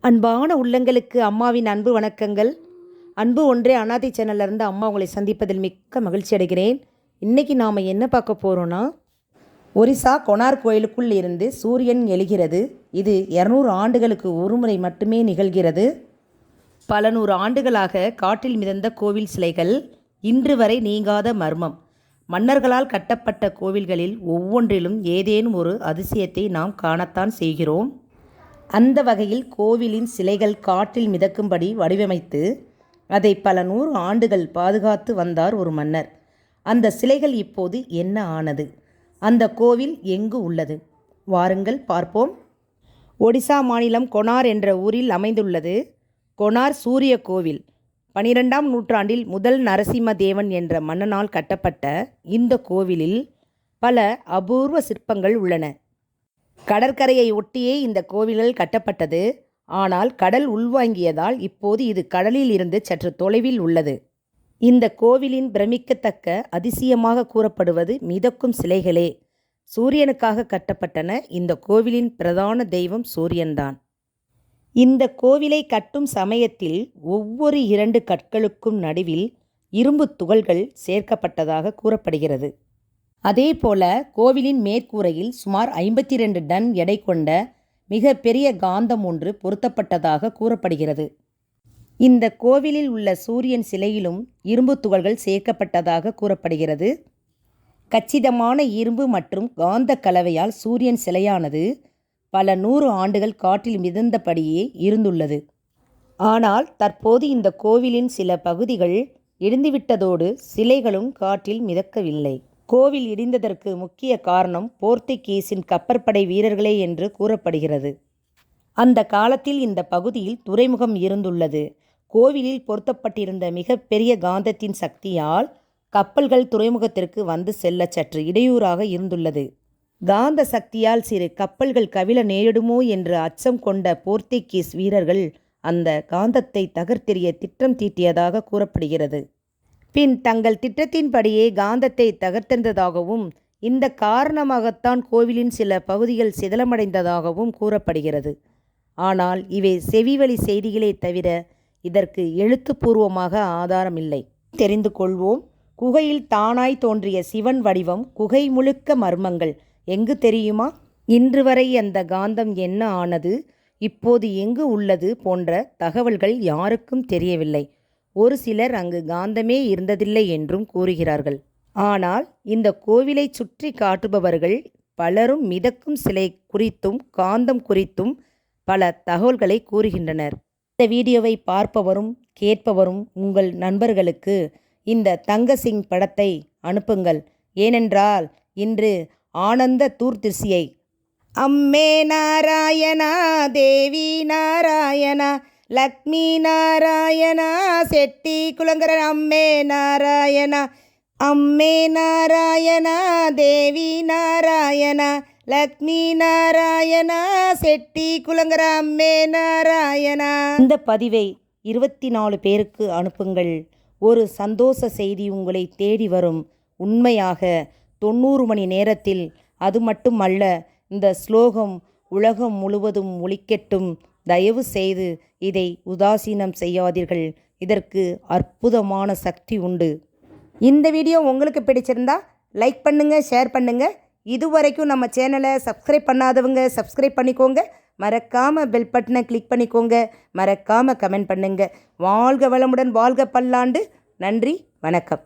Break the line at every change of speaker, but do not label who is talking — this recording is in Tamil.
அன்பான உள்ளங்களுக்கு அம்மாவின் அன்பு வணக்கங்கள். அன்பு ஒன்றே அனாதை சேனல்லேருந்து அம்மா உங்களை சந்திப்பதில் மிக்க மகிழ்ச்சி அடைகிறேன். இன்றைக்கி நாம் என்ன பார்க்க போகிறோன்னா, ஒரிசா கொனார்க் கோயிலுக்குள் இருந்து சூரியன் எழுகிறது. இது 200 ஆண்டுகளுக்கு ஒருமுறை மட்டுமே நிகழ்கிறது. பல நூறு ஆண்டுகளாக காட்டில் மிதந்த கோவில் சிலைகள் இன்று வரை நீங்காத மர்மம். மன்னர்களால் கட்டப்பட்ட கோவில்களில் ஒவ்வொன்றிலும் ஏதேனும் ஒரு அதிசயத்தை நாம் காணத்தான் செய்கிறோம். அந்த வகையில் கோவிலின் சிலைகள் காட்டில் மிதக்கும்படி வடிவமைத்து அதை பல 100 ஆண்டுகள் பாதுகாத்து வந்தார் ஒரு மன்னர். அந்த சிலைகள் இப்போது என்ன ஆனது? அந்த கோவில் எங்கு உள்ளது? வாருங்கள் பார்ப்போம். ஒடிசா மாநிலம் கொனார் என்ற ஊரில் அமைந்துள்ளது கொனார் சூரிய கோவில். 12ஆம் நூற்றாண்டில் முதல் நரசிம்ம தேவன் என்ற மன்னனால் கட்டப்பட்ட இந்த கோவிலில் பல அபூர்வ சிற்பங்கள் உள்ளன. கடற்கரையை ஒட்டியே இந்த கோவில்கள் கட்டப்பட்டது. ஆனால் கடல் உள்வாங்கியதால் இப்போது இது கடலில் இருந்து சற்று தொலைவில் உள்ளது. இந்த கோவிலின் பிரமிக்கத்தக்க அதிசயமாக கூறப்படுவது மிதக்கும் சிலைகளே. சூரியனுக்காக கட்டப்பட்டன. இந்த கோவிலின் பிரதான தெய்வம் சூரியன்தான். இந்த கோவிலை கட்டும் சமயத்தில் ஒவ்வொரு 2 கற்களுக்கும் நடுவில் இரும்பு துகள்கள் சேர்க்கப்பட்டதாக கூறப்படுகிறது. அதேபோல கோவிலின் மேற்கூரையில் சுமார் 52 டன் எடை கொண்ட மிக பெரிய காந்தம் ஒன்று பொருத்தப்பட்டதாக கூறப்படுகிறது. இந்த கோவிலில் உள்ள சூரியன் சிலையிலும் இரும்பு துகள்கள் சேர்க்கப்பட்டதாக கூறப்படுகிறது. கச்சிதமான இரும்பு மற்றும் காந்த கலவையால் சூரியன் சிலையானது பல 100 ஆண்டுகள் காட்டில் மிதந்தபடியே இருந்துள்ளது. ஆனால் தற்போது இந்த கோவிலின் சில பகுதிகள் இடிந்துவிட்டதோடு சிலைகளும் காற்றில் மிதக்கவில்லை. கோவில் இடிந்ததற்கு முக்கிய காரணம் போர்த்துகீசின் கப்பற்படை வீரர்களே என்று கூறப்படுகிறது. அந்த காலத்தில் இந்த பகுதியில் துறைமுகம் இருந்துள்ளது. கோவிலில் பொருத்தப்பட்டிருந்த மிகப்பெரிய காந்தத்தின் சக்தியால் கப்பல்கள் துறைமுகத்திற்கு வந்து செல்ல சற்று இடையூறாக இருந்துள்ளது. காந்த சக்தியால் சிறு கப்பல்கள் கவிழ நேரிடுமோ என்று அச்சம் கொண்ட போர்த்துகீஸ் வீரர்கள் அந்த காந்தத்தை தகர்த்தெறிய திட்டம் தீட்டியதாக கூறப்படுகிறது. பின் தங்கள் திட்டத்தின்படியே காந்தத்தை தகர்த்தெறிந்ததாகவும் இந்த காரணமாகத்தான் கோவிலின் சில பகுதிகள் சிதலமடைந்ததாகவும் கூறப்படுகிறது. ஆனால் இவை செவிவழி செய்திகளே தவிர இதற்கு எழுத்துப்பூர்வமாக ஆதாரமில்லை. தெரிந்து கொள்வோம். குகையில் தானாய் தோன்றிய சிவன் வடிவம். குகை முழுக்க மர்மங்கள். எங்கு தெரியுமா? இன்று வரை அந்த காந்தம் என்ன ஆனது, இப்போது எங்கு உள்ளது போன்ற தகவல்கள் யாருக்கும் தெரியவில்லை. ஒரு சிலர் அங்கு காந்தமே இருந்ததில்லை என்றும் கூறுகிறார்கள். ஆனால் இந்த கோவிலை சுற்றி காட்டுபவர்கள் பலரும் மிதக்கும் சிலை குறித்தும் காந்தம் குறித்தும் பல தகவல்களை கூறுகின்றனர். இந்த வீடியோவை பார்ப்பவரும் கேட்பவரும் உங்கள் நண்பர்களுக்கு இந்த தங்கசிங் படத்தை அனுப்புங்கள். ஏனென்றால் இன்று ஆனந்த தூர்திர்சியை அம்மே நாராயணா, தேவி நாராயணா, லக்ஷ்மி நாராயணா, செட்டி குலங்கர அம்மே நாராயணா, அம்மே நாராயணா, தேவி நாராயணா, லக்ஷ்மி நாராயணா, செட்டி குலங்கர அம்மே நாராயணா. இந்த பதிவை 24 பேருக்கு அனுப்புங்கள். ஒரு சந்தோஷ செய்தி உங்களை தேடி வரும். உண்மையாக 90 மணி நேரத்தில். அது மட்டுமல்ல, இந்த ஸ்லோகம் உலகம் முழுவதும் ஒலிக்கட்டும். தயவு செய்து இதை உதாசீனம் செய்யாதீர்கள். இதற்கு அற்புதமான சக்தி உண்டு. இந்த வீடியோ உங்களுக்கு பிடிச்சிருந்தா லைக் பண்ணுங்கள், ஷேர் பண்ணுங்கள். இதுவரைக்கும் நம்ம சேனலை சப்ஸ்கிரைப் பண்ணாதவங்க சப்ஸ்கிரைப் பண்ணிக்கோங்க. மறக்காமல் பெல் பட்டனை கிளிக் பண்ணிக்கோங்க. மறக்காமல் கமெண்ட் பண்ணுங்கள். வாழ்க வளமுடன், வாழ்க பல்லாண்டு. நன்றி, வணக்கம்.